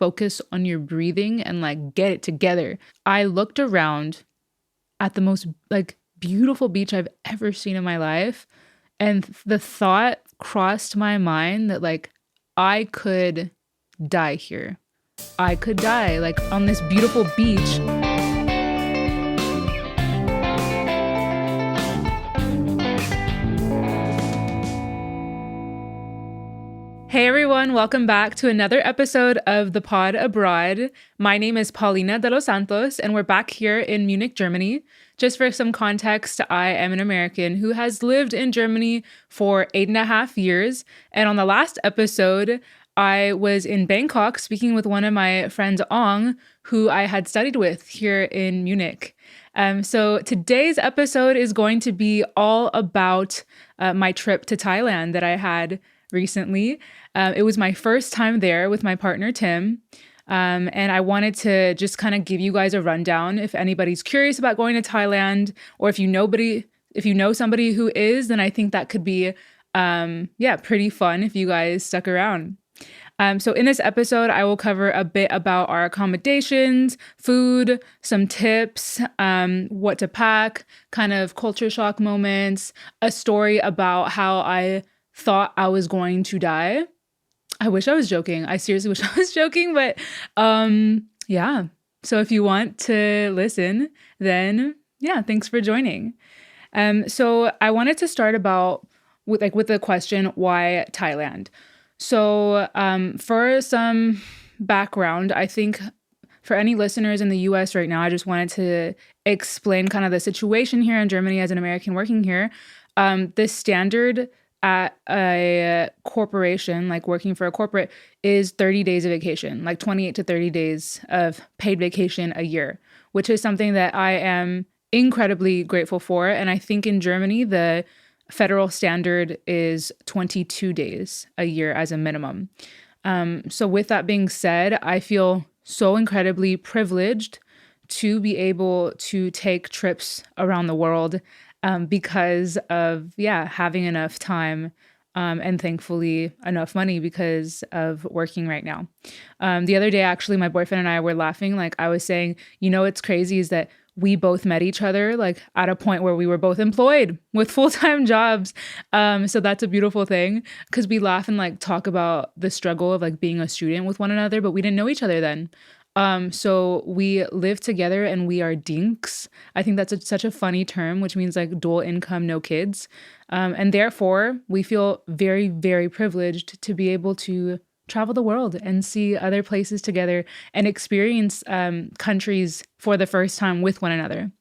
focus on your breathing and like get it together. I looked around at the most like beautiful beach I've ever seen in my life, and the thought crossed my mind that like I could die here. I could die like on this beautiful beach. Hey everyone, welcome back to another episode of The Pod Abroad. My name is Paulina de los Santos, and we're back here in Munich, Germany. Just for some context, I am an American who has lived in Germany for 8.5 years. And on the last episode, I was in Bangkok speaking with one of my friends, Ong, who I had studied with here in Munich. So today's episode is going to be all about my trip to Thailand that I had recently. It was my first time there with my partner, Tim. And I wanted to just kind of give you guys a rundown if anybody's curious about going to Thailand, or if you know somebody who is, then I think that could be, pretty fun if you guys stuck around. So in this episode, I will cover a bit about our accommodations, food, some tips, what to pack, kind of culture shock moments, a story about how I thought I was going to die. I wish I was joking. I seriously wish I was joking, but yeah. So if you want to listen, then yeah, thanks for joining. So I wanted to start with the question, why Thailand? So for some background, I think for any listeners in the US right now, I just wanted to explain kind of the situation here in Germany as an American working here. The standard at a corporation, like working for a corporate, is 30 days of vacation, like 28 to 30 days of paid vacation a year, which is something that I am incredibly grateful for. And I think in Germany, the federal standard is 22 days a year as a minimum. So with that being said, I feel so incredibly privileged to be able to take trips around the world because of, having enough time and thankfully enough money because of working right now. The other day, actually, my boyfriend and I were laughing. Like I was saying, what's crazy is that we both met each other like at a point where we were both employed with full-time jobs. So that's a beautiful thing because we laugh and like talk about the struggle of like being a student with one another, but we didn't know each other then. So we live together and we are dinks. I think that's such a funny term, which means like dual income, no kids. And therefore we feel very, very privileged to be able to travel the world and see other places together and experience countries for the first time with one another.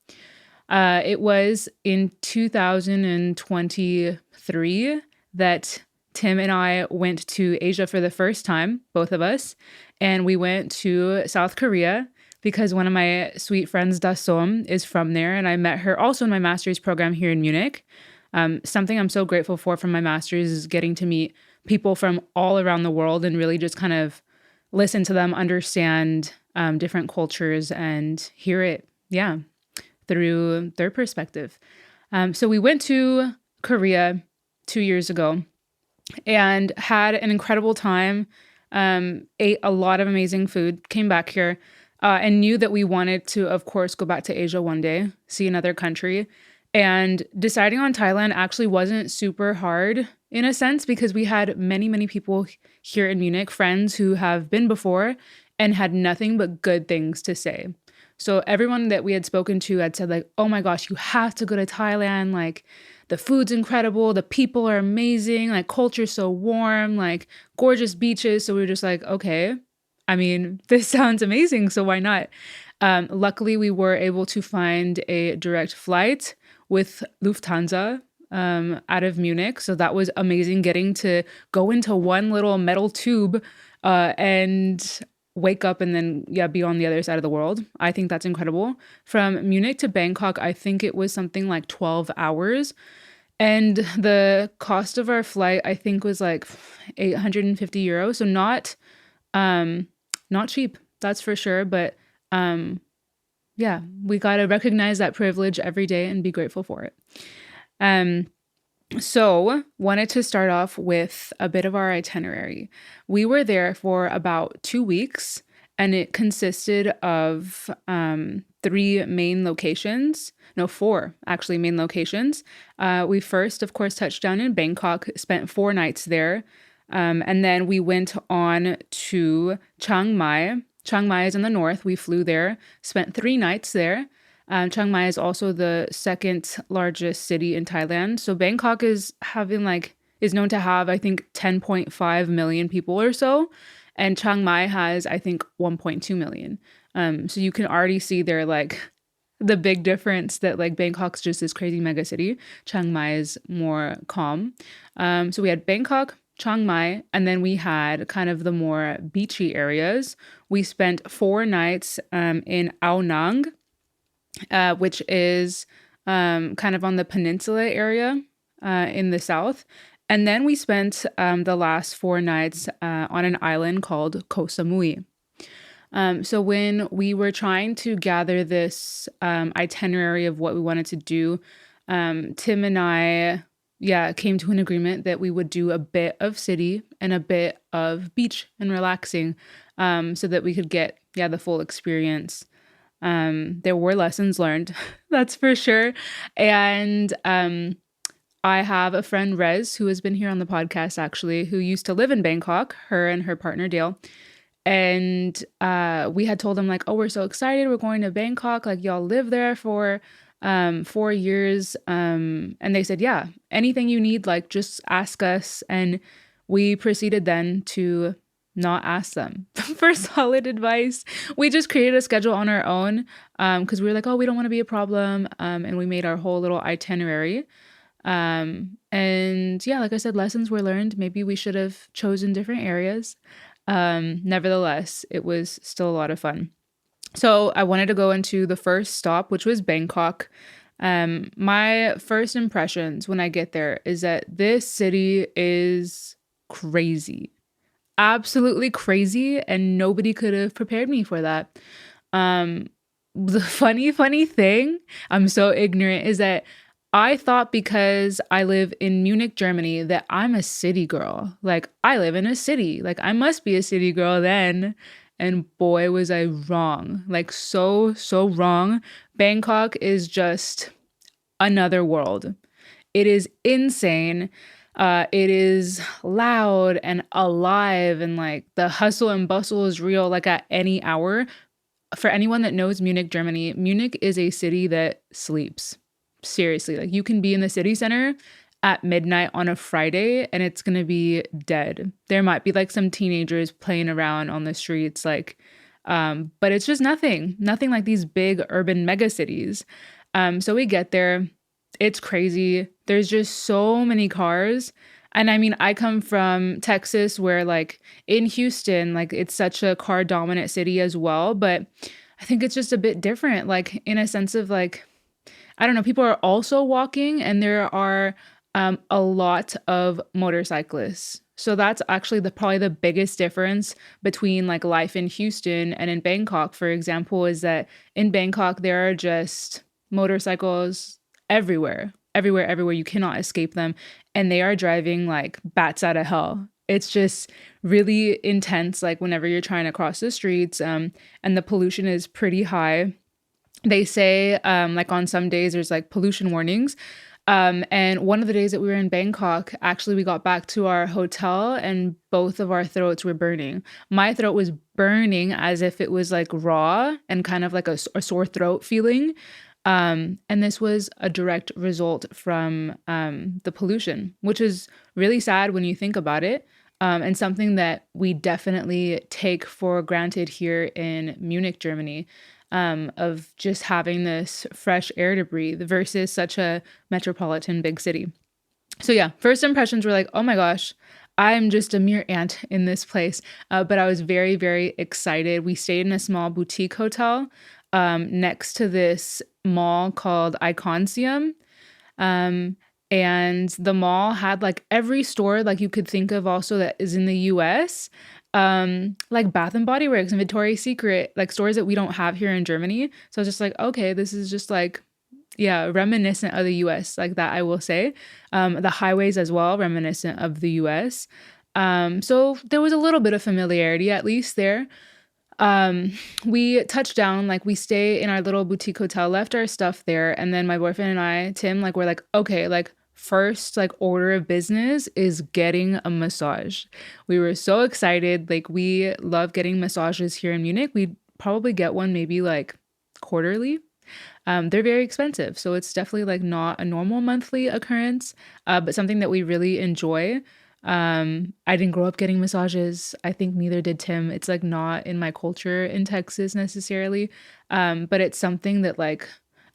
It was in 2023 that Tim and I went to Asia for the first time, both of us, and we went to South Korea because one of my sweet friends, Dasom, is from there, and I met her also in my master's program here in Munich. Something I'm so grateful for from my master's is getting to meet people from all around the world and really just kind of listen to them, understand different cultures, and hear it, through their perspective. So we went to Korea 2 years ago and had an incredible time, ate a lot of amazing food, came back here, and knew that we wanted to, of course, go back to Asia one day, see another country. And deciding on Thailand actually wasn't super hard in a sense because we had many, many people here in Munich, friends who have been before and had nothing but good things to say. So everyone that we had spoken to had said like, oh my gosh, you have to go to Thailand. Like the food's incredible. The people are amazing. Like culture's so warm, like gorgeous beaches. So we were just like, okay, I mean, this sounds amazing. So why not? Luckily, we were able to find a direct flight with Lufthansa out of Munich. So that was amazing, getting to go into one little metal tube and wake up and then be on the other side of the world. I think that's incredible. From Munich to Bangkok, I think it was something like 12 hours. And the cost of our flight, I think, was like 850 euros. So not cheap, that's for sure. But we got to recognize that privilege every day and be grateful for it. So wanted to start off with a bit of our itinerary. We were there for about 2 weeks, and it consisted of three main locations. No, four actually main locations. We first, of course, touched down in Bangkok, spent 4 nights there. And then we went on to Chiang Mai. Chiang Mai is in the north. We flew there, spent 3 nights there. Chiang Mai is also the second largest city in Thailand. So Bangkok is known to have, I think, 10.5 million people or so. And Chiang Mai has, I think, 1.2 million. So you can already see there, like, the big difference that, like, Bangkok's just this crazy mega city. Chiang Mai is more calm. So we had Bangkok, Chiang Mai, and then we had kind of the more beachy areas. We spent 4 nights in Ao Nang, which is kind of on the peninsula area in the south. And then we spent the last 4 nights on an island called Koh Samui. So when we were trying to gather this itinerary of what we wanted to do, Tim and I, came to an agreement that we would do a bit of city and a bit of beach and relaxing, so that we could get, the full experience. There were lessons learned, that's for sure. And I have a friend, Rez, who has been here on the podcast, actually, who used to live in Bangkok, her and her partner, Dale. And we had told them, like, oh, we're so excited. We're going to Bangkok. Like, y'all live there for 4 years. And they said, yeah, anything you need, like, just ask us. And we proceeded then to not ask them for solid advice. We just created a schedule on our own because we were like, oh, we don't want to be a problem. And we made our whole little itinerary. And yeah, like I said, lessons were learned. Maybe we should have chosen different areas. Nevertheless, it was still a lot of fun. So I wanted to go into the first stop, which was Bangkok. My first impressions when I get there is that this city is crazy. Absolutely crazy, and nobody could have prepared me for that. The funny thing, I'm so ignorant, is that I thought because I live in Munich, Germany, that I'm a city girl. Like, I live in a city. Like, I must be a city girl then. And boy, was I wrong. Like, so wrong. Bangkok is just another world. It is insane. It is loud and alive, and like the hustle and bustle is real, like at any hour. For anyone that knows Munich, Germany, Munich is a city that sleeps. Seriously, like you can be in the city center at midnight on a Friday and it's going to be dead. There might be like some teenagers playing around on the streets, like, but it's just nothing like these big urban mega cities. So we get there. It's crazy. There's just so many cars. And I mean, I come from Texas where like in Houston, like it's such a car dominant city as well. But I think it's just a bit different, like in a sense of like, I don't know, people are also walking and there are a lot of motorcyclists. So that's actually probably the biggest difference between like life in Houston and in Bangkok, for example, is that in Bangkok, there are just motorcycles everywhere. You cannot escape them. And they are driving like bats out of hell. It's just really intense, like whenever you're trying to cross the streets, and the pollution is pretty high. They say like on some days there's like pollution warnings. And one of the days that we were in Bangkok, actually we got back to our hotel and both of our throats were burning. My throat was burning as if it was like raw and kind of like a sore throat feeling. And this was a direct result from the pollution, which is really sad when you think about it. And something that we definitely take for granted here in Munich, Germany. Of just having this fresh air to breathe versus such a metropolitan big city. So yeah, first impressions were like, oh my gosh, I'm just a mere ant in this place. But I was very, very excited. We stayed in a small boutique hotel next to this mall called Iconium. And the mall had like every store like you could think of also that is in the US. Like Bath and Body Works and Victoria's Secret, like stores that we don't have here in Germany. So I was just like, okay, this is just like, yeah, reminiscent of the US, like that, I will say. The highways as well, reminiscent of the US. So there was a little bit of familiarity, at least there. Um, we touched down, like we stay in our little boutique hotel, left our stuff there, and then my boyfriend and I, Tim, like we're like, okay, like first like order of business is getting a massage. We were so excited. Like we love getting massages here in Munich. We probably get one maybe like quarterly. They're very expensive, so it's definitely like not a normal monthly occurrence, but something that we really enjoy. I didn't grow up getting massages. I think neither did Tim. It's like not in my culture in Texas necessarily. But it's something that like,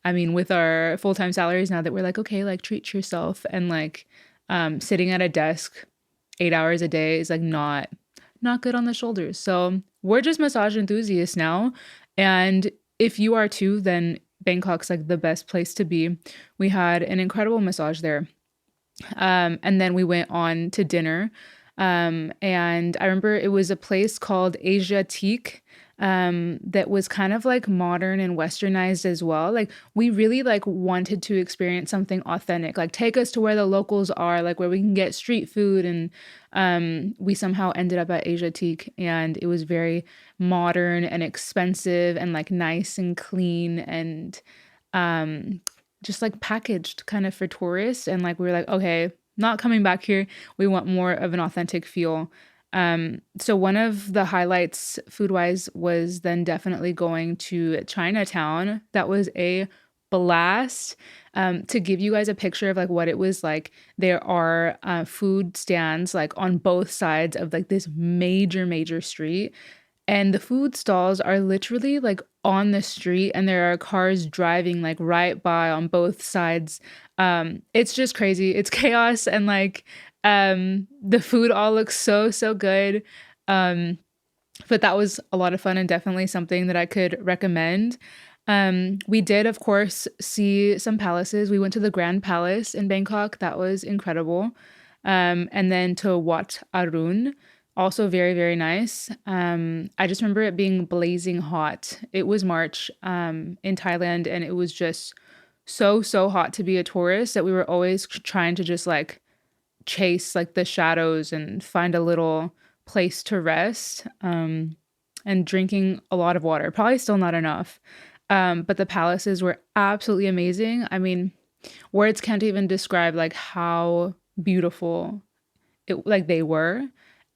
I mean, with our full-time salaries now that we're like, okay, like treat yourself and like sitting at a desk 8 hours a day is like not good on the shoulders. So we're just massage enthusiasts now. And if you are too, then Bangkok's like the best place to be. We had an incredible massage there. And then we went on to dinner. And I remember it was a place called Asiatique, that was kind of like modern and westernized as well. Like we really like wanted to experience something authentic, like take us to where the locals are, like where we can get street food. And we somehow ended up at Asiatique and it was very modern and expensive and like nice and clean and um just like packaged kind of for tourists. And like we were like, okay, not coming back here. We want more of an authentic feel. So one of the highlights food wise was then definitely going to Chinatown. That was a blast. To give you guys a picture of like what it was like, there are food stands like on both sides of like this major street. And the food stalls are literally like on the street and there are cars driving like right by on both sides. It's just crazy. It's chaos and like the food all looks so good. Um but that was a lot of fun and definitely something that I could recommend. We did of course see some palaces. We went to the Grand Palace in Bangkok. That was incredible. And then to Wat Arun, also very nice. I just remember it being blazing hot. It was March in Thailand and it was just so hot to be a tourist that we were always trying to just like chase like the shadows and find a little place to rest, and drinking a lot of water. Probably still not enough. But the palaces were absolutely amazing. I mean, words can't even describe like how beautiful it like they were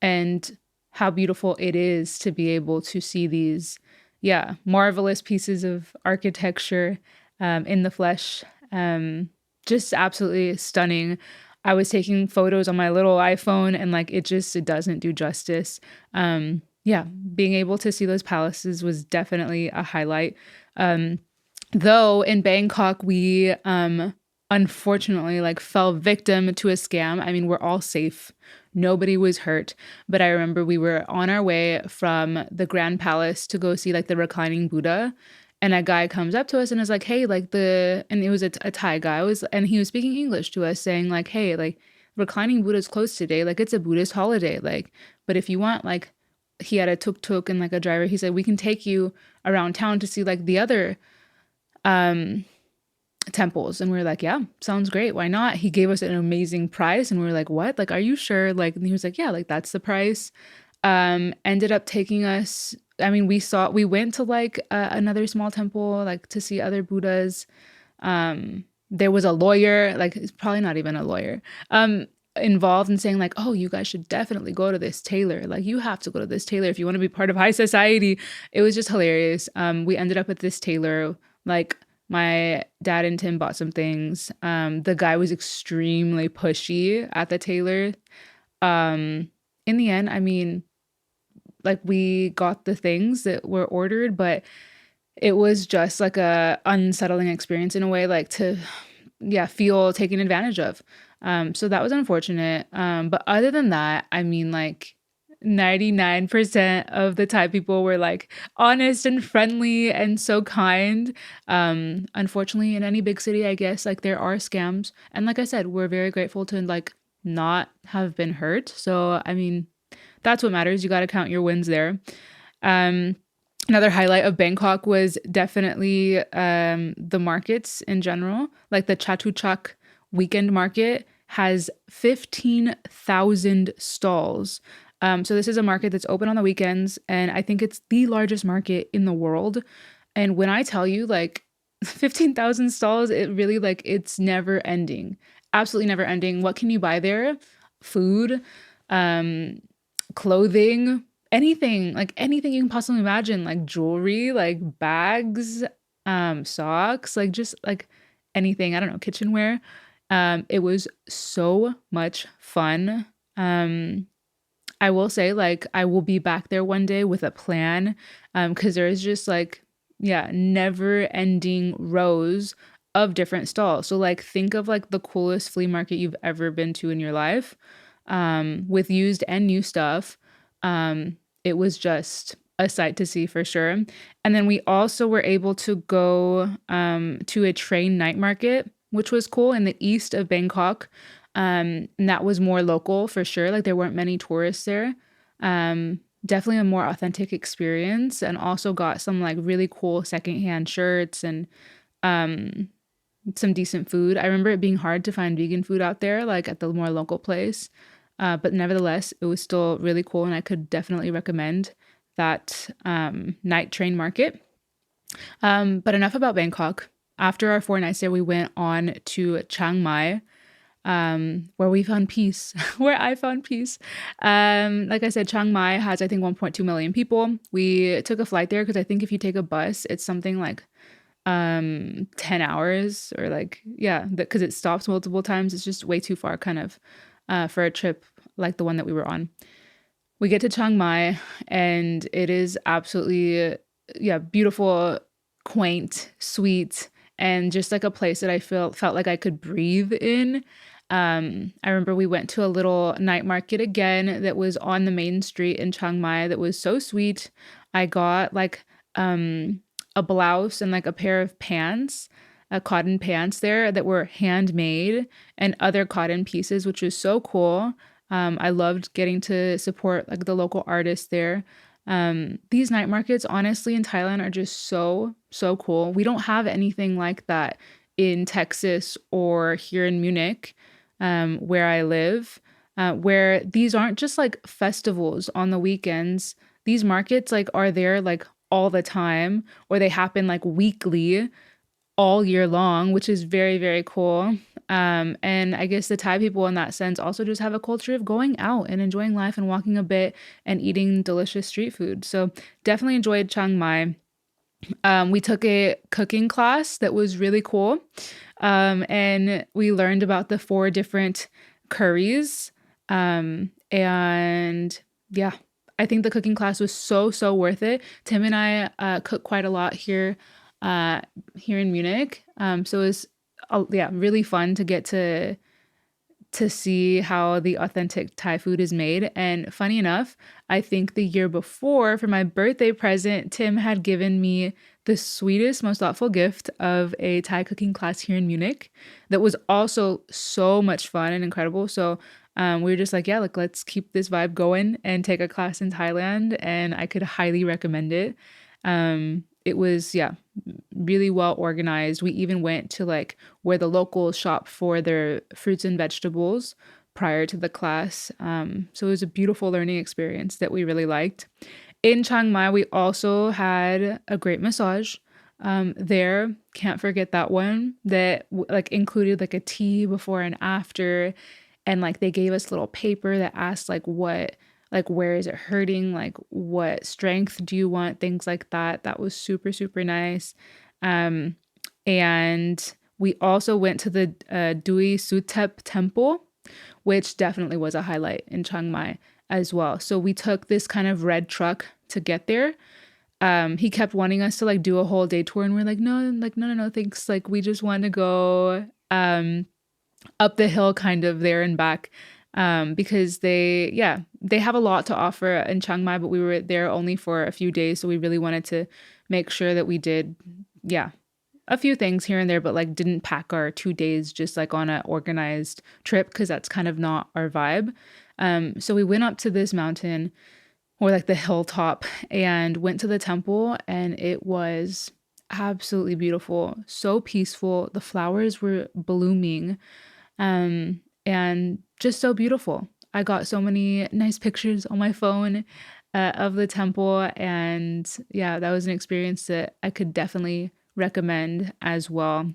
and how beautiful it is to be able to see these, yeah, marvelous pieces of architecture in the flesh. Just absolutely stunning. I was taking photos on my little iPhone and like it doesn't do justice. Yeah, being able to see those palaces was definitely a highlight. Um, though in Bangkok we unfortunately like fell victim to a scam. I mean, we're all safe. Nobody was hurt, but I remember we were on our way from the Grand Palace to go see like the reclining Buddha, and a guy comes up to us and is like, "Hey, like and it was a Thai guy and he was speaking English to us, saying like, "Hey, like reclining Buddha's closed today. Like it's a Buddhist holiday. Like, but if you want, like." He had a tuk-tuk and like a driver. He said, "We can take you around town to see like the other um temples." And we were like, "Yeah, sounds great. Why not?" He gave us an amazing price and we were like, "What? Like, are you sure?" Like, and he was like, "Yeah, like that's the price." Ended up taking us, I mean, we went to like another small temple, like to see other Buddhas. There was a lawyer, like it's probably not even a lawyer, involved in saying like, "Oh, you guys should definitely go to this tailor. Like you have to go to this tailor if you want to be part of high society." It was just hilarious. We ended up at this tailor, like my dad and Tim bought some things. The guy was extremely pushy at the tailor. In the end, I mean, like we got the things that were ordered, but it was just like a unsettling experience in a way, like to, yeah, feel taken advantage of. So that was unfortunate. But other than that, I mean, like 99% of the Thai people were like honest and friendly and so kind. Unfortunately, in any big city, I guess like there are scams. And like I said, we're very grateful to like not have been hurt. So, I mean, that's what matters. You got to count your wins there. Um, Another highlight of Bangkok was definitely the markets in general. Like the Chatuchak weekend market has 15,000 stalls. So this is a market that's open on the weekends, and I think it's the largest market in the world. And when I tell you like 15,000 stalls, it really like it's never ending. Absolutely never ending. What can you buy there? Food, um, clothing, anything, like anything you can possibly imagine, like jewelry, like bags, socks, like just like anything, I don't know, kitchenware. It was so much fun. Um, I will say, like, I will be back there one day with a plan, because there is just like, yeah, never ending rows of different stalls. So like think of like the coolest flea market you've ever been to in your life, with used and new stuff. It was just a sight to see for sure. And then we also were able to go to a train night market, which was cool in the east of Bangkok. And that was more local for sure. Like there weren't many tourists there. Definitely a more authentic experience, and also got some like really cool secondhand shirts and um some decent food. I remember it being hard to find vegan food out there, like at the more local place. But nevertheless, it was still really cool, and I could definitely recommend that night train market. But enough about Bangkok. After our 4 nights there, we went on to Chiang Mai, where we found peace, where I found peace. Like I said, Chiang Mai has, I think, 1.2 million people. We took a flight there because I think if you take a bus, it's something like 10 hours, or like, yeah, because it stops multiple times. It's just way too far, kind of, for a trip like the one that we were on. We get to Chiang Mai, and it is absolutely, yeah, beautiful, quaint, sweet, and just like a place that I felt like I could breathe in. I remember we went to a little night market again that was on the main street in Chiang Mai that was so sweet. I got like a blouse and like a pair of pants, cotton pants there that were handmade, and other cotton pieces, which was so cool. I loved getting to support like the local artists there. These night markets, honestly, in Thailand are just so, so cool. We don't have anything like that in Texas or here in Munich, where I live, where these aren't just like festivals on the weekends. These markets like are there like all the time, or they happen like weekly all year long, which is very, very cool. And I guess the Thai people in that sense also just have a culture of going out and enjoying life and walking a bit and eating delicious street food. So definitely enjoyed Chiang Mai. We took a cooking class that was really cool. And we learned about the 4 different curries. And yeah, I think the cooking class was so, so worth it. Tim and I cook quite a lot uh, here in Munich. So it was, yeah, really fun to get to see how the authentic Thai food is made. And funny enough, I think the year before for my birthday present, Tim had given me the sweetest, most thoughtful gift of a Thai cooking class here in Munich that was also so much fun and incredible. So we were just like, yeah, like let's keep this vibe going and take a class in Thailand. And I could highly recommend it. It was, yeah, really well organized. We even went to like where the locals shop for their fruits and vegetables prior to the class. So it was a beautiful learning experience that we really liked. In Chiang Mai, we also had a great massage. There, can't forget that one that like included like a tea before and after, and like they gave us little paper that asked like where is it hurting, like what strength do you want, things like that. That was super, super nice. Um, and we also went to the Dui Sutep temple, which definitely was a highlight in Chiang Mai as well. So we took this kind of red truck to get there. He kept wanting us to like do a whole day tour, and we're like, no, like no, no, no, thanks. Like we just want to go up the hill kind of there and back, because they have a lot to offer in Chiang Mai, but we were there only for a few days, so we really wanted to make sure that we did, yeah, a few things here and there, but like didn't pack our 2 days just like on an organized trip, because that's kind of not our vibe. So we went up to this mountain, or like the hilltop, and went to the temple, and it was absolutely beautiful, so peaceful. The flowers were blooming, and just so beautiful. I got so many nice pictures on my phone of the temple. And yeah, that was an experience that I could definitely recommend as well.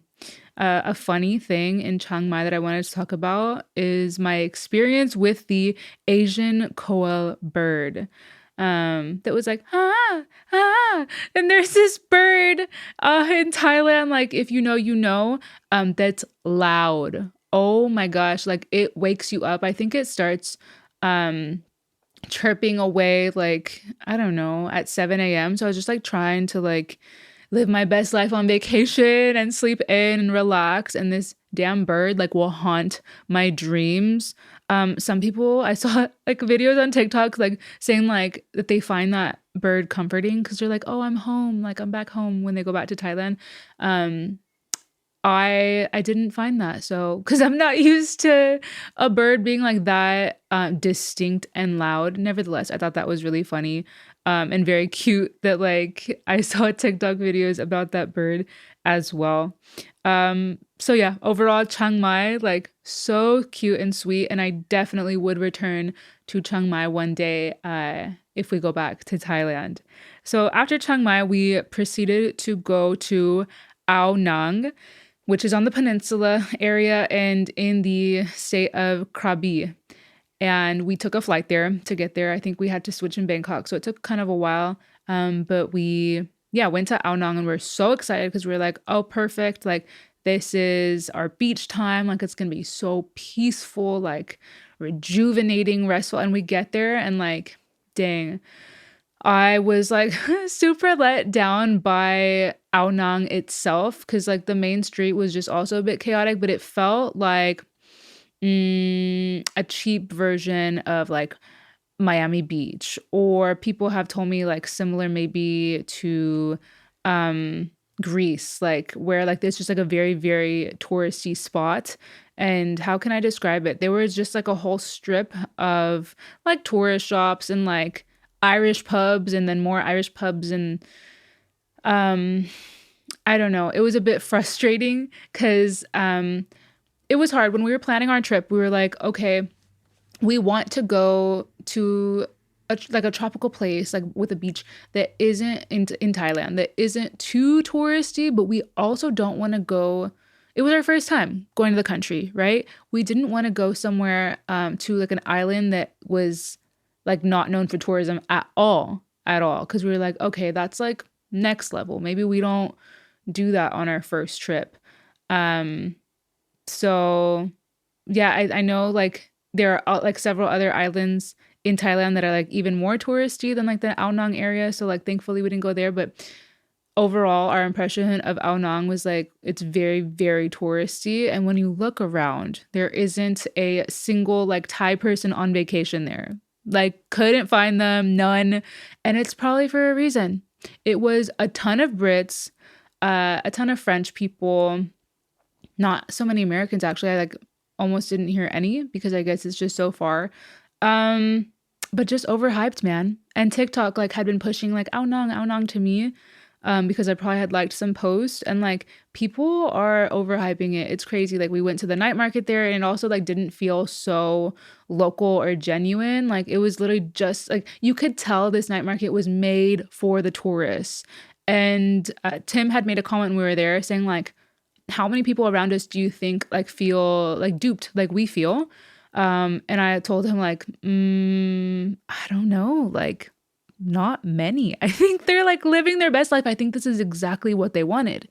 A funny thing in Chiang Mai that I wanted to talk about is my experience with the Asian koel bird. That was like, ah, ah. And there's this bird in Thailand, like if you know, you know, that's loud. Oh my gosh, like it wakes you up. I think it starts um chirping away like, I don't know, at 7 a.m. So I was just like trying to like live my best life on vacation and sleep in and relax. And this damn bird like will haunt my dreams. Some people I saw like videos on TikTok like saying like that they find that bird comforting because they're like, oh, I'm home, like I'm back home when they go back to Thailand. Um, I didn't find that. So, because I'm not used to a bird being like that distinct and loud. Nevertheless, I thought that was really funny and very cute that like I saw TikTok videos about that bird as well. So yeah, overall Chiang Mai like so cute and sweet, and I definitely would return to Chiang Mai one day if we go back to Thailand. So after Chiang Mai, we proceeded to go to Ao Nang, which is on the peninsula area and in the state of Krabi. And we took a flight there to get there. I think we had to switch in Bangkok, so it took kind of a while. But we, yeah, went to Ao Nang and we're so excited because we are like, oh, perfect. Like, this is our beach time. Like, it's going to be so peaceful, like rejuvenating, restful. And we get there and like, dang, I was like super let down by Ao Nang itself because like the main street was just also a bit chaotic, but it felt like a cheap version of like Miami Beach, or people have told me like similar maybe to um Greece, like where like there's just like a very, very touristy spot. And how can I describe it? There was just like a whole strip of like tourist shops and like Irish pubs and then more Irish pubs and um I don't know. It was a bit frustrating because it was hard when we were planning our trip. We were like, okay, we want to go to like a tropical place, like with a beach that isn't in Thailand, that isn't too touristy, but we also don't want to go. It was our first time going to the country, right? We didn't want to go somewhere to like an island that was like not known for tourism at all. Because we were like, okay, that's like next level. Maybe we don't do that on our first trip. Um, so yeah, I know like there are like several other islands in Thailand that are like even more touristy than like the Ao Nang area. So like thankfully we didn't go there. But overall, our impression of Ao Nang was like it's very, very touristy. And when you look around, there isn't a single like Thai person on vacation there. Like couldn't find them, none. And it's probably for a reason. It was a ton of Brits, a ton of French people, not so many Americans actually. I like almost didn't hear any because I guess it's just so far. Um, but just overhyped, man. And TikTok like had been pushing like Ao Nang to me. Because I probably had liked some posts and like people are overhyping it. It's crazy. Like we went to the night market there and it also like didn't feel so local or genuine. Like it was literally just like you could tell this night market was made for the tourists. And Tim had made a comment when we were there saying like, how many people around us do you think like feel like duped like we feel? And I told him like, I don't know, like not many. I think they're like living their best life. I think this is exactly what they wanted.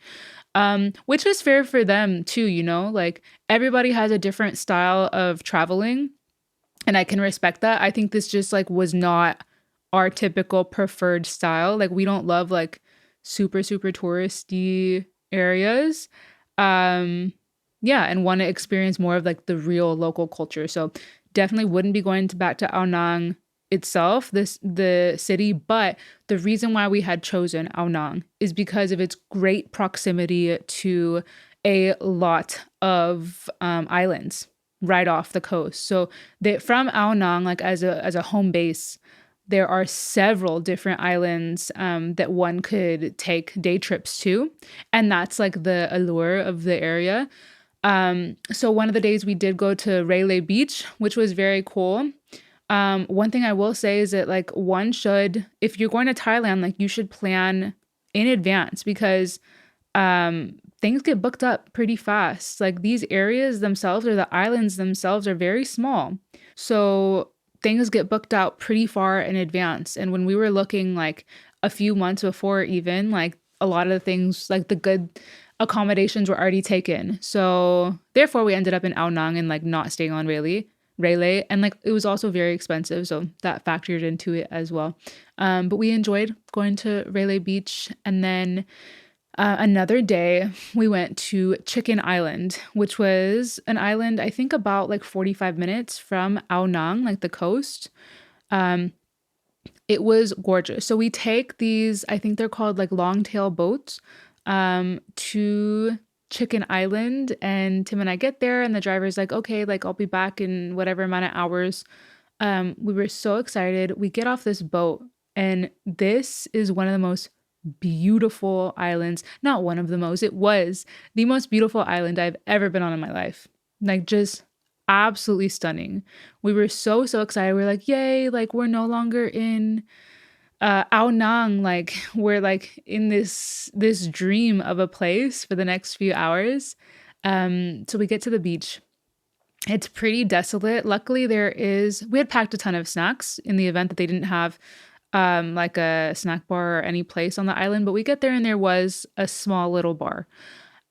Which is fair for them too, you know, like everybody has a different style of traveling and I can respect that. I think this just like was not our typical preferred style. Like we don't love like super, super touristy areas. Um, yeah, and want to experience more of like the real local culture. So definitely wouldn't be going to back to Ao Nang itself, the city, but the reason why we had chosen Ao Nang is because of its great proximity to a lot of islands right off the coast. So they, from Ao Nang, like as a home base, there are several different islands that one could take day trips to, and that's like the allure of the area. So one of the days we did go to Railay Beach, which was very cool. One thing I will say is that like one should, if you're going to Thailand, like you should plan in advance because things get booked up pretty fast. Like these areas themselves or the islands themselves are very small. So things get booked out pretty far in advance. And when we were looking like a few months before even, like a lot of the things, like the good accommodations were already taken. So therefore we ended up in Ao Nang and like not staying on Railay, and like it was also very expensive, so that factored into it as well. But we enjoyed going to Railay Beach, and then another day we went to Chicken Island, which was an island I think about like 45 minutes from Ao Nang, like the coast. Um, it was gorgeous. So we take these, I think they're called like long tail boats, to Chicken Island, and Tim and I get there and the driver's like, okay, like I'll be back in whatever amount of hours. We were so excited. We get off this boat and this is one of the most beautiful islands. Not one of the most, it was the most beautiful island I've ever been on in my life. Like just absolutely stunning. We were so excited. We're like, yay, like we're no longer in Ao Nang, like we're like in this dream of a place for the next few hours. So we get to the beach. It's pretty desolate. Luckily, we had packed a ton of snacks in the event that they didn't have like a snack bar or any place on the island, but we get there and there was a small little bar.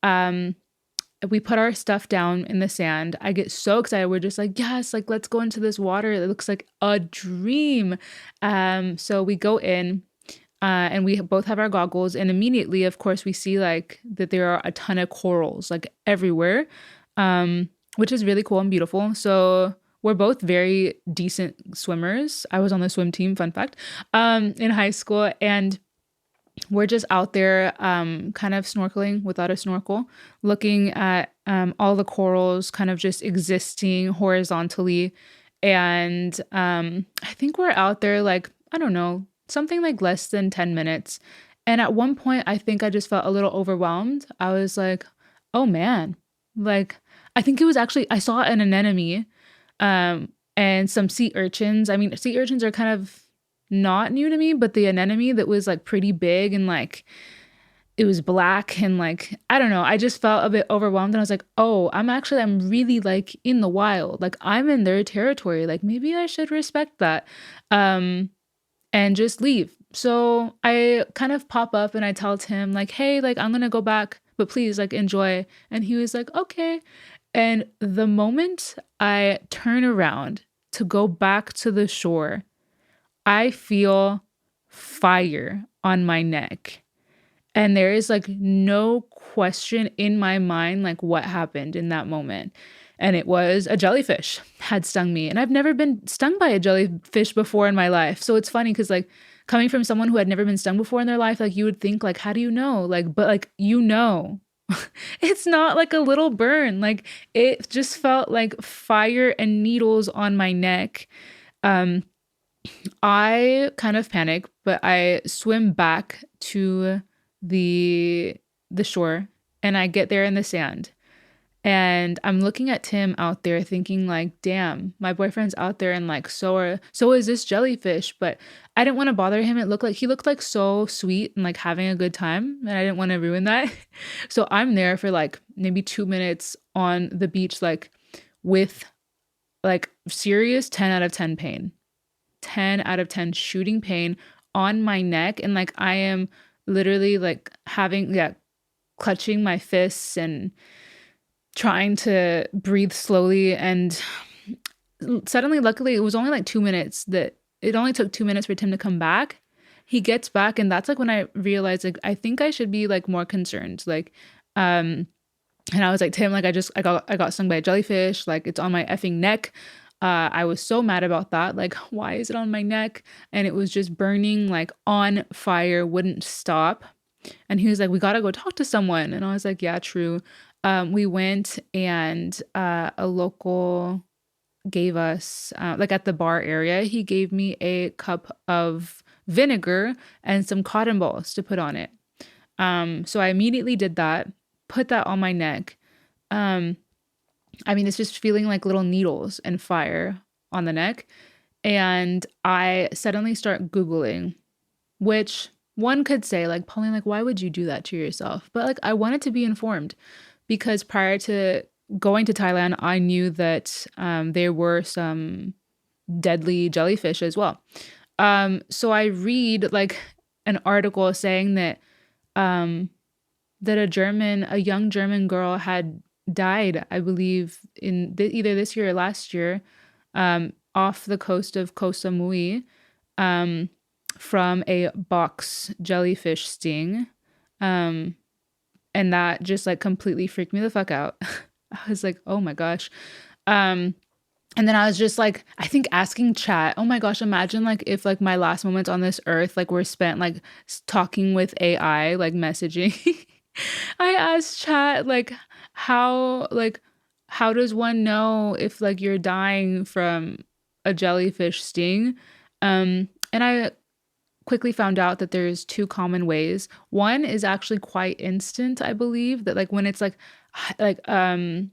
Um, we put our stuff down in the sand. I get so excited. We're just like, yes, like let's go into this water. It looks like a dream. So we go in, and we both have our goggles, and immediately, of course, we see like that there are a ton of corals like everywhere, which is really cool and beautiful. So we're both very decent swimmers. I was on the swim team, fun fact, in high school, and we're just out there kind of snorkeling without a snorkel, looking at all the corals kind of just existing horizontally. And I think we're out there like, I don't know, something like less than 10 minutes. And at one point, I think I just felt a little overwhelmed. I was like, oh man, like, I think it was actually, I saw an anemone and some sea urchins. I mean, sea urchins are kind of not new to me, but the anemone that was like pretty big and like it was black and like I don't know, I just felt a bit overwhelmed and I was like, "Oh, I'm really like in the wild. Like I'm in their territory. Like maybe I should respect that." And just leave. So I kind of pop up and I tell Tim like, "Hey, like I'm going to go back, but please like enjoy." And he was like, "Okay." And the moment I turn around to go back to the shore, I feel fire on my neck. And there is like no question in my mind, like what happened in that moment. And it was a jellyfish had stung me. And I've never been stung by a jellyfish before in my life. So it's funny because like coming from someone who had never been stung before in their life, like you would think like, how do you know? Like, but like, it's not like a little burn. Like it just felt like fire and needles on my neck. I kind of panic, but I swim back to the shore and I get there in the sand. And I'm looking at Tim out there thinking like, damn, my boyfriend's out there and like so is this jellyfish. But I didn't want to bother him. He looked like so sweet and like having a good time. And I didn't want to ruin that. So I'm there for like maybe 2 minutes on the beach, like with like serious 10 out of 10 pain. 10 out of 10 shooting pain on my neck. And like I am literally like clutching my fists and trying to breathe slowly. And suddenly, luckily, it was only like 2 minutes it only took 2 minutes for Tim to come back. He gets back, and that's like when I realized like I think I should be like more concerned. Like, and I was like, Tim, like I got stung by a jellyfish, like it's on my effing neck. I was so mad about that. Like, why is it on my neck? And it was just burning, like on fire, wouldn't stop. And he was like, we gotta go talk to someone. And I was like, yeah, true. We went and a local gave us, like at the bar area, he gave me a cup of vinegar and some cotton balls to put on it. So I immediately did that, put that on my neck. Um, I mean, it's just feeling like little needles and fire on the neck. And I suddenly start Googling, which one could say, like, Pauline, like, why would you do that to yourself? But like, I wanted to be informed because prior to going to Thailand, I knew that there were some deadly jellyfish as well. So I read like an article saying that um, a young German girl had died, I believe, in either this year or last year, off the coast of Koh Samui, um, from a box jellyfish sting. Um, and that just like completely freaked me the fuck out. I was like, oh my gosh. Um, and then I was just like, I think asking chat, oh my gosh, imagine like if like my last moments on this earth like were spent like talking with AI, like messaging. I asked chat like how does one know if like you're dying from a jellyfish sting? And I quickly found out that there's two common ways. One is actually quite instant, I believe, that like when it's like like a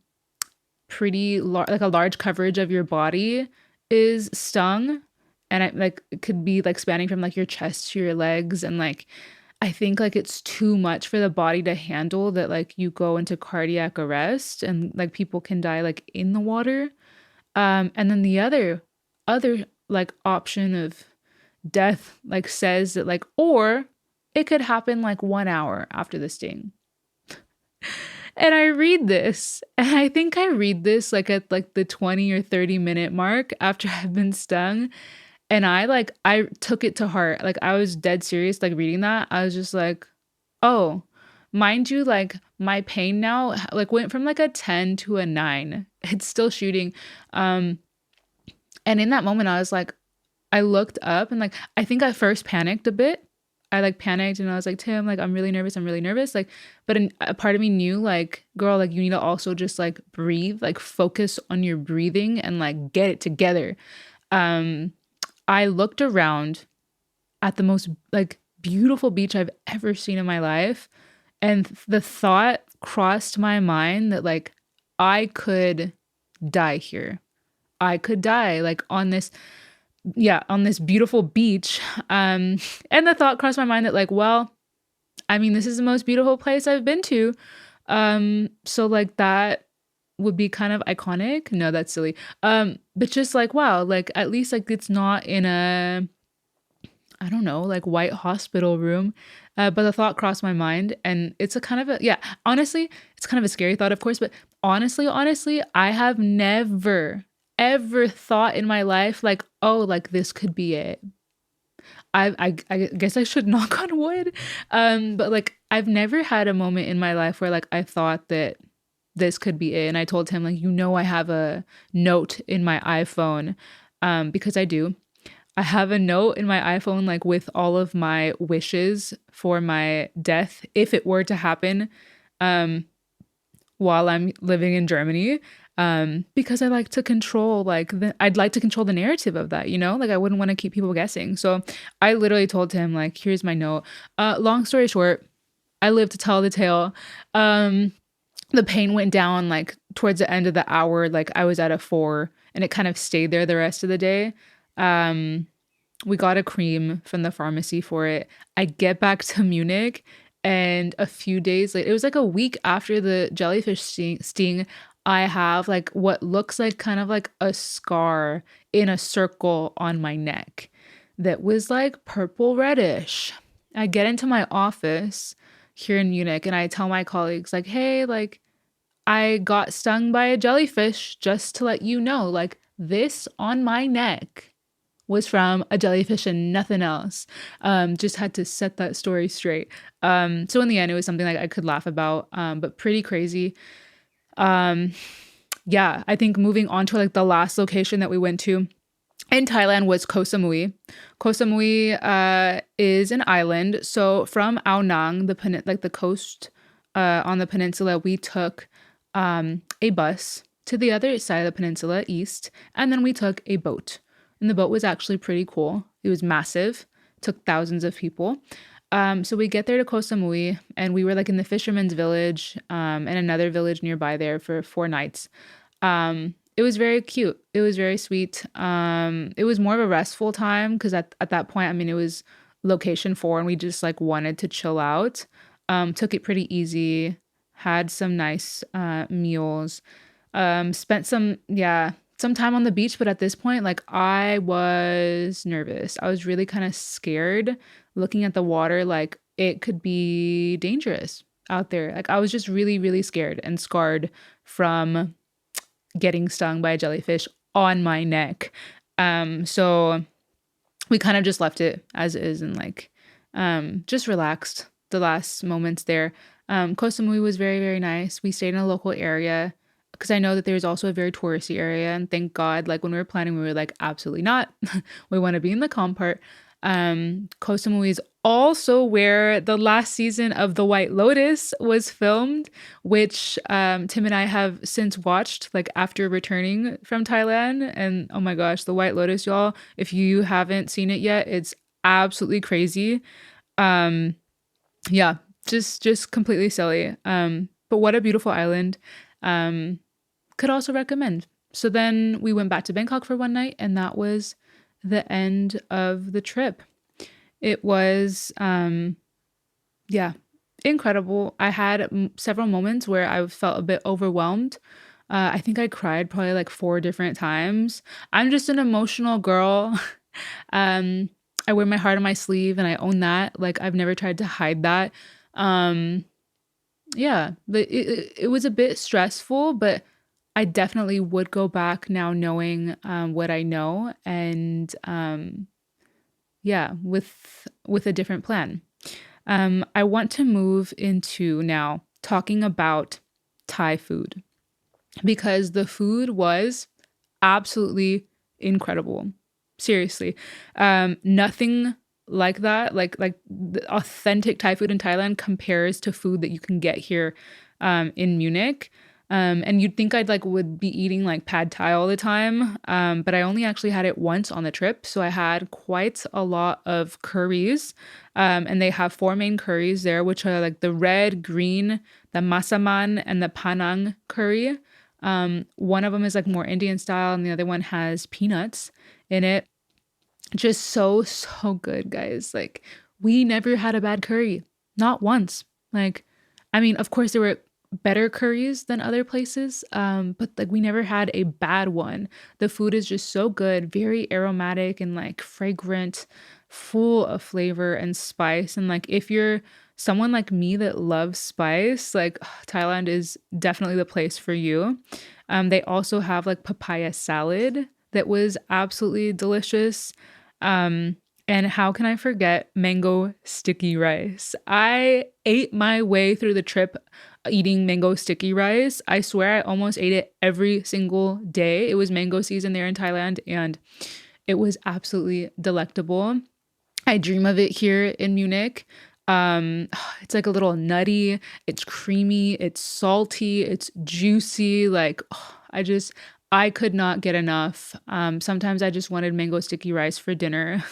large coverage of your body is stung, and it could be like spanning from like your chest to your legs, and like I think like it's too much for the body to handle, that like you go into cardiac arrest and like people can die like in the water. And then the other like option of death like says that like, or it could happen like 1 hour after the sting. And I read this, and I think I read this like at like the 20 or 30 minute mark after I've been stung. And I took it to heart. Like I was dead serious, like reading that. I was just like, oh, mind you, like my pain now like went from like a 10 to a 9. It's still shooting. Um, and in that moment, I was like, I looked up and like I think I first panicked a bit. I like panicked and I was like, Tim, like I'm really nervous. I'm really nervous. Like, but a part of me knew like, girl, like you need to also just like breathe, like focus on your breathing and like get it together. Um, I looked around at the most like beautiful beach I've ever seen in my life, and the thought crossed my mind that like I could die here. I could die like on this, yeah, on this beautiful beach. And the thought crossed my mind that like, well, I mean, this is the most beautiful place I've been to. So like that would be kind of iconic. No, that's silly. But just like, wow, like at least like it's not in a, I don't know, like white hospital room. But the thought crossed my mind, and it's a kind of a, yeah, honestly, it's kind of a scary thought, of course, but honestly, I have never ever thought in my life like, oh, like this could be it. I guess I should knock on wood. But like I've never had a moment in my life where like I thought that this could be it. And I told him like, I have a note in my iPhone, because I do. I have a note in my iPhone like with all of my wishes for my death if it were to happen, um, while I'm living in Germany. Because I like to control I'd like to control the narrative of that, like I wouldn't want to keep people guessing. So I literally told him like, here's my note. Long story short, I live to tell the tale. The pain went down like towards the end of the hour. Like I was at a 4 and it kind of stayed there the rest of the day. We got a cream from the pharmacy for it. I get back to Munich, and a few days later, it was like a week after the jellyfish sting, I have like what looks like kind of like a scar in a circle on my neck that was like purple reddish. I get into my office here in Munich and I tell my colleagues like, hey, like I got stung by a jellyfish, just to let you know, like this on my neck was from a jellyfish and nothing else. Just had to set that story straight. So in the end, it was something like I could laugh about, but pretty crazy. Um, yeah, I think moving on to like the last location that we went to in Thailand was Koh Samui. Koh Samui is an island. So from Ao Nang, the coast on the peninsula, we took a bus to the other side of the peninsula, east, and then we took a boat. And the boat was actually pretty cool. It was massive, took thousands of people. So we get there to Koh Samui, and we were like in the fisherman's village, and another village nearby there for 4 nights. It was very cute. It was very sweet. It was more of a restful time because at that point, I mean, it was location 4, and we just like wanted to chill out. Took it pretty easy, had some nice meals, spent some time on the beach, but at this point, like I was nervous. I was really kind of scared looking at the water, like it could be dangerous out there. Like I was just really, really scared and scarred from getting stung by a jellyfish on my neck. So we kind of just left it as is and like just relaxed the last moments there. Koh Samui was very, very nice. We stayed in a local area because I know that there's also a very touristy area. And thank God, like when we were planning, we were like, absolutely not. We want to be in the calm part. Koh Samui is also where the last season of The White Lotus was filmed, which Tim and I have since watched like after returning from Thailand. And oh my gosh, The White Lotus, y'all, if you haven't seen it yet, it's absolutely crazy. Um, yeah, just completely silly. But what a beautiful island. Um, could also recommend. So then we went back to Bangkok for 1 night, and that was the end of the trip. It was, yeah, incredible. I had several moments where I felt a bit overwhelmed. I think I cried probably like 4 different times. I'm just an emotional girl. um, I wear my heart on my sleeve, and I own that. Like I've never tried to hide that. Um, yeah, but it was a bit stressful, but I definitely would go back now knowing what I know and yeah, with a different plan. I want to move into now talking about Thai food because the food was absolutely incredible. Seriously. Nothing like that, like the authentic Thai food in Thailand compares to food that you can get here in Munich. And you'd think I'd like would be eating like pad thai all the time. But I only actually had it once on the trip. So I had quite a lot of curries. And they have 4 main curries there, which are like the red, green, the massaman, and the panang curry. One of them is like more Indian style, and the other one has peanuts in it. Just so good, guys. Like we never had a bad curry, not once. Like, I mean, of course there were better curries than other places, but like we never had a bad one. The food is just so good, very aromatic and like fragrant, full of flavor and spice. And like if you're someone like me that loves spice, like Thailand is definitely the place for you. They also have like papaya salad that was absolutely delicious. Um, and how can I forget mango sticky rice? I ate my way through the trip eating mango sticky rice. I swear I almost ate it every single day. It was mango season there in Thailand, and it was absolutely delectable. I dream of it here in Munich. It's like a little nutty, it's creamy, it's salty, it's juicy. Like, I could not get enough. Sometimes I just wanted mango sticky rice for dinner.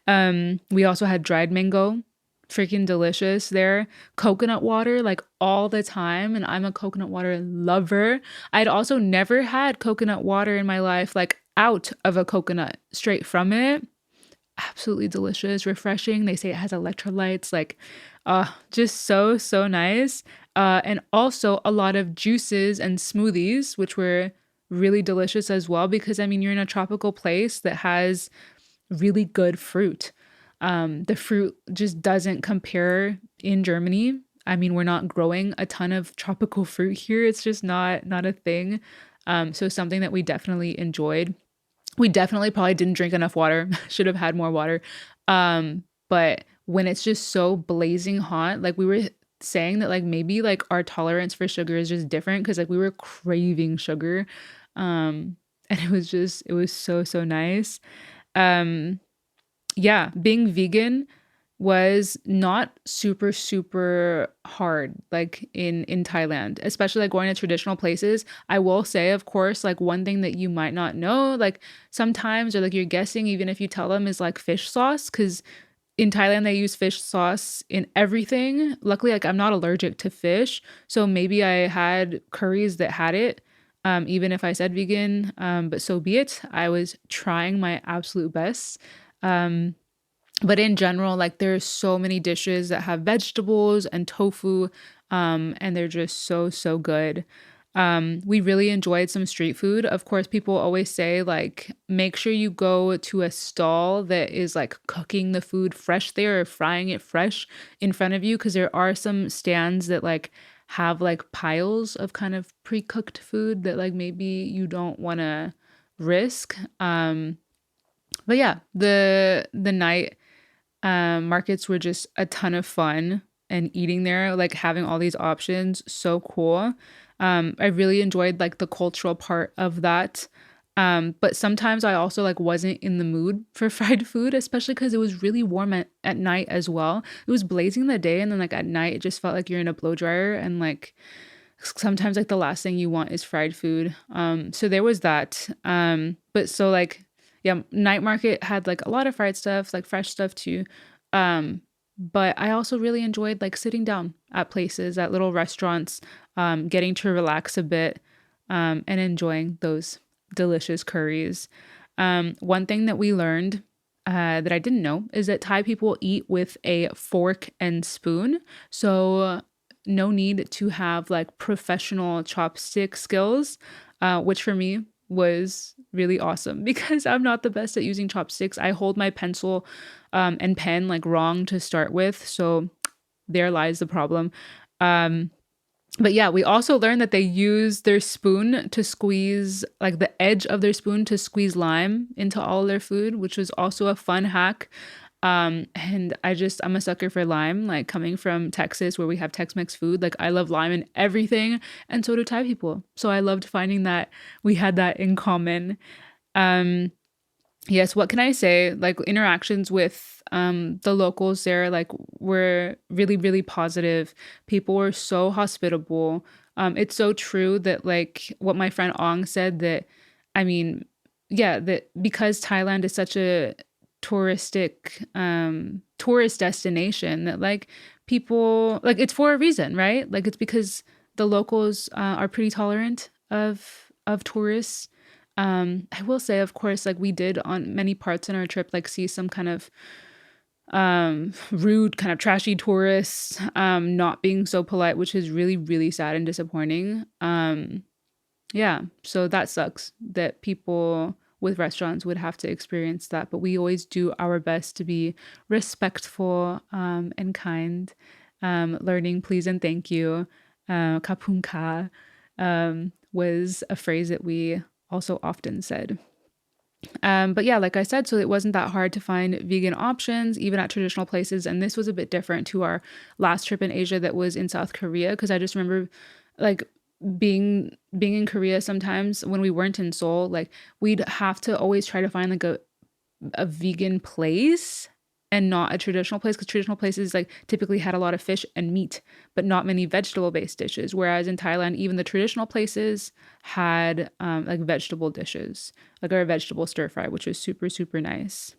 We also had dried mango, freaking delicious there. Coconut water, like all the time. And I'm a coconut water lover. I'd also never had coconut water in my life, like out of a coconut, straight from it. Absolutely delicious, refreshing. They say it has electrolytes, like, just so nice. And also a lot of juices and smoothies, which were really delicious as well, because I mean, you're in a tropical place that has really good fruit. The fruit just doesn't compare in Germany. I mean, we're not growing a ton of tropical fruit here. It's just not a thing. So something that we definitely enjoyed. We definitely probably didn't drink enough water. Should have had more water. But when it's just so blazing hot, like we were saying that like maybe like our tolerance for sugar is just different because like we were craving sugar. And it was so nice. Um, yeah, being vegan was not super hard like in Thailand, especially like going to traditional places. I will say, of course, like one thing that you might not know, like sometimes or like you're guessing even if you tell them is like fish sauce, because in Thailand, they use fish sauce in everything. Luckily, like I'm not allergic to fish, so maybe I had curries that had it, even if I said vegan. But so be it. I was trying my absolute best. Um, but in general, like there's so many dishes that have vegetables and tofu, and they're just so good. We really enjoyed some street food. Of course, people always say like make sure you go to a stall that is like cooking the food fresh there or frying it fresh in front of you, because there are some stands that like have like piles of kind of pre-cooked food that like maybe you don't want to risk. But yeah, the night markets were just a ton of fun, and eating there, like having all these options, so cool. I really enjoyed like the cultural part of that. But sometimes I also like wasn't in the mood for fried food, especially because it was really warm at night as well. It was blazing the day, and then like at night, it just felt like you're in a blow dryer, and like sometimes like the last thing you want is fried food. So there was that. But so like yeah, night market had like a lot of fried stuff, like fresh stuff too. Um, but I also really enjoyed like sitting down at places, at little restaurants, getting to relax a bit, and enjoying those delicious curries. One thing that we learned that I didn't know is that Thai people eat with a fork and spoon. So no need to have like professional chopstick skills, which for me was really awesome because I'm not the best at using chopsticks. I hold my pencil and pen like wrong to start with. So there lies the problem. Um, but yeah, we also learned that they use their spoon to squeeze, like the edge of their spoon to squeeze lime into all their food, which was also a fun hack. And I'm a sucker for lime, like coming from Texas where we have Tex-Mex food. Like I love lime in everything, and so do Thai people. So I loved finding that we had that in common. Um, yes, what can I say? Like interactions with the locals there like were really positive. People were so hospitable. It's so true that like what my friend Ong said, that I mean, yeah, that because Thailand is such a tourist destination, that like people like it's for a reason, right? Like it's because the locals are pretty tolerant of tourists. I will say, of course, like we did on many parts in our trip, like see some kind of rude, kind of trashy tourists, not being so polite, which is really sad and disappointing. Yeah, so that sucks that people with restaurants would have to experience that, but we always do our best to be respectful and kind. Learning please and thank you. Kapunka was a phrase that we also often said. But yeah, like I said, so it wasn't that hard to find vegan options, even at traditional places. And this was a bit different to our last trip in Asia that was in South Korea, because I just remember like being in Korea sometimes when we weren't in Seoul, like we'd have to always try to find like a vegan place and not a traditional place, because traditional places like typically had a lot of fish and meat but not many vegetable based dishes, whereas in Thailand even the traditional places had like vegetable dishes, like our vegetable stir fry, which was super nice.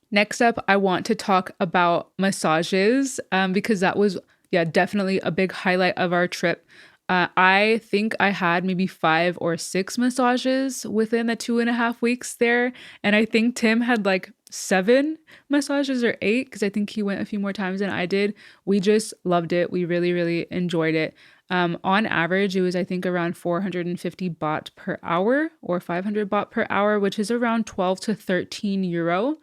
Next up, I want to talk about massages, because that was, yeah, definitely a big highlight of our trip. I think I had maybe 5 or 6 massages within the 2.5 weeks there. And I think Tim had like 7 massages or 8, because I think he went a few more times than I did. We just loved it. We really enjoyed it. On average, it was, I think, around 450 baht per hour or 500 baht per hour, which is around 12 to 13 euro,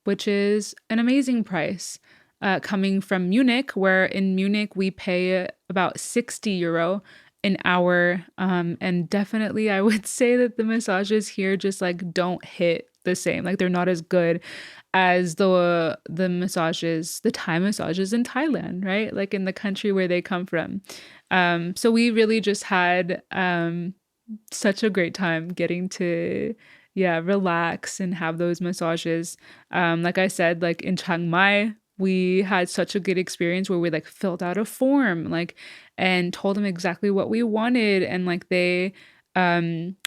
which is an amazing price. Coming from Munich, where in Munich we pay about 60 euro an hour. And definitely I would say that the massages here just like don't hit the same. Like they're not as good as the massages, the Thai massages in Thailand, right? Like in the country where they come from. So we really just had such a great time getting to, yeah, relax and have those massages. Like I said, like in Chiang Mai, we had such a good experience where we like filled out a form, like, and told them exactly what we wanted. And like they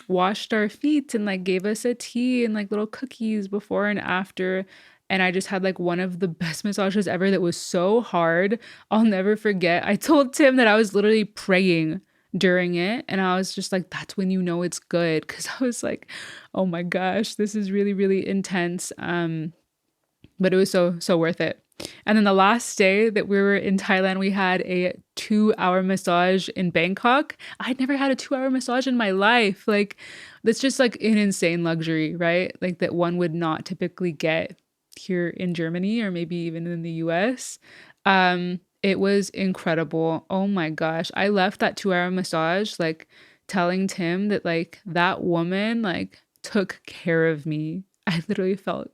washed our feet and like gave us a tea and like little cookies before and after. And I just had like one of the best massages ever that was so hard. I'll never forget. I told Tim that I was literally praying during it. And I was just like, that's when you know it's good. Cause I was like, oh my gosh, this is really, really intense. But it was so worth it. And then the last day that we were in Thailand, we had a 2-hour massage in Bangkok. I'd never had a 2-hour massage in my life. Like, that's just like an insane luxury, right? Like, that one would not typically get here in Germany or maybe even in the US. It was incredible. Oh my gosh. I left that 2-hour massage, like, telling Tim that, like, that woman, like, took care of me. I literally felt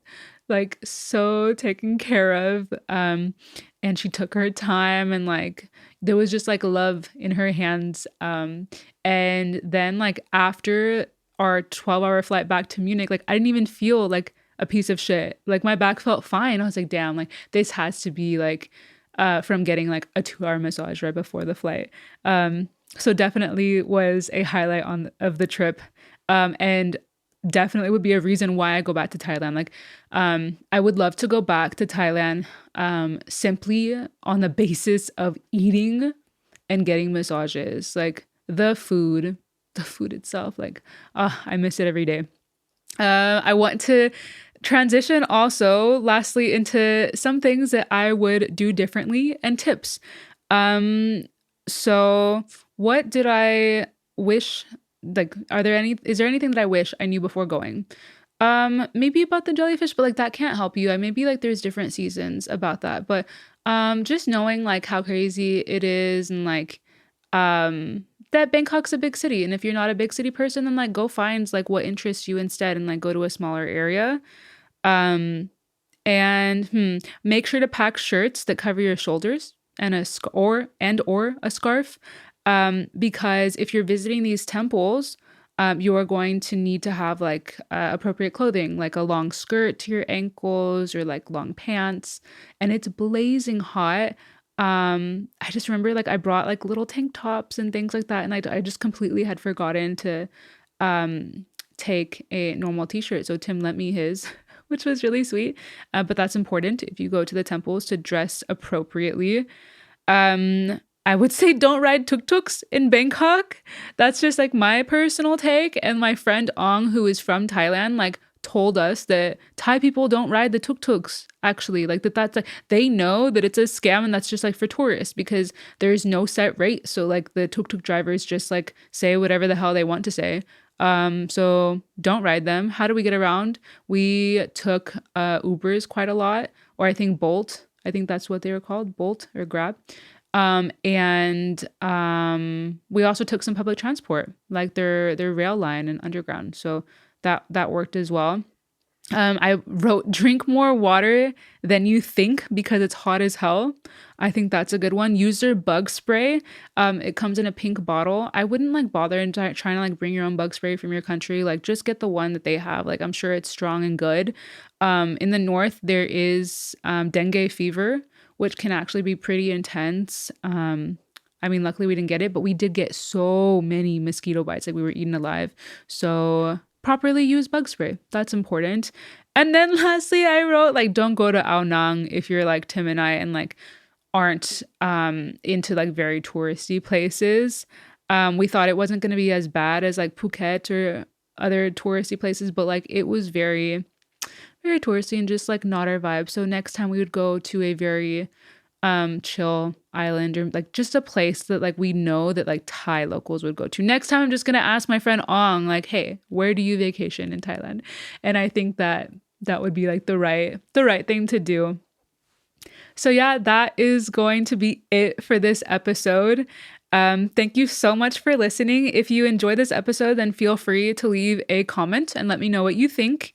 like so taken care of. And she took her time and like there was just like love in her hands. And then like after our 12-hour flight back to Munich, like I didn't even feel like a piece of shit. Like my back felt fine. I was like, damn, like this has to be like from getting like a 2-hour massage right before the flight. So definitely was a highlight of the trip. And definitely would be a reason why I go back to Thailand. Like, I would love to go back to Thailand, simply on the basis of eating and getting massages. Like the food itself, like, I miss it every day. I want to transition also lastly into some things that I would do differently and tips. So what did I wish, like, is there anything that I wish I knew before going? Maybe about the jellyfish, but like that can't help you. Maybe like there's different seasons about that, but just knowing like how crazy it is and like that Bangkok's a big city, and if you're not a big city person, then like go find like what interests you instead and like go to a smaller area. Um and make sure to pack shirts that cover your shoulders and or a scarf. Because if you're visiting these temples, you are going to need to have like appropriate clothing, like a long skirt to your ankles or like long pants, and it's blazing hot. I just remember like I brought like little tank tops and things like that, and I just completely had forgotten to take a normal t-shirt. So Tim lent me his, which was really sweet. But that's important if you go to the temples to dress appropriately. I would say don't ride tuk-tuks in Bangkok. That's just like my personal take. And my friend Ong, who is from Thailand, like told us that Thai people don't ride the tuk-tuks actually. Like that's like they know that it's a scam and that's just like for tourists because there's no set rate. So like the tuk-tuk drivers just like say whatever the hell they want to say. So don't ride them. How do we get around? We took Ubers quite a lot, or I think Bolt. I think that's what they were called, Bolt or Grab. And we also took some public transport, like their rail line and underground. So that worked as well. I wrote drink more water than you think because it's hot as hell. I think that's a good one. Use their bug spray. It comes in a pink bottle. I wouldn't like bother and trying to like bring your own bug spray from your country. Like just get the one that they have. Like I'm sure it's strong and good. In the north there is dengue fever, which can actually be pretty intense. I mean, luckily we didn't get it, but we did get so many mosquito bites. Like we were eaten alive. So properly use bug spray. That's important. And then lastly, I wrote like, don't go to Ao Nang if you're like Tim and I and like aren't into like very touristy places. We thought it wasn't going to be as bad as like Phuket or other touristy places, but like it was very, very touristy and just like not our vibe. So next time we would go to a very chill island or like just a place that like we know that like Thai locals would go to. Next time I'm just gonna ask my friend Ong like, hey, where do you vacation in Thailand? And I think that would be like the right thing to do. So yeah, that is going to be it for this episode. Thank you so much for listening. If you enjoyed this episode, then feel free to leave a comment and let me know what you think.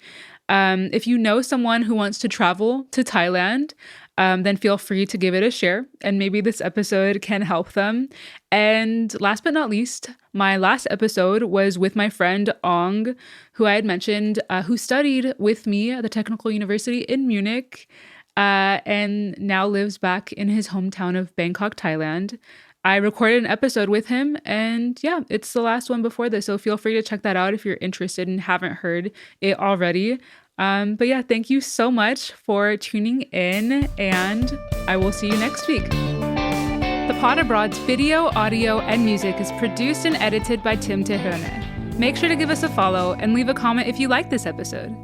If you know someone who wants to travel to Thailand, then feel free to give it a share and maybe this episode can help them. And last but not least, my last episode was with my friend Ong, who I had mentioned, who studied with me at the Technical University in Munich, and now lives back in his hometown of Bangkok, Thailand. I recorded an episode with him, and yeah, it's the last one before this. So feel free to check that out if you're interested and haven't heard it already. But yeah, thank you so much for tuning in, and I will see you next week. The Pod Abroad's video, audio, and music is produced and edited by Tim Tehone. Make sure to give us a follow and leave a comment if you like this episode.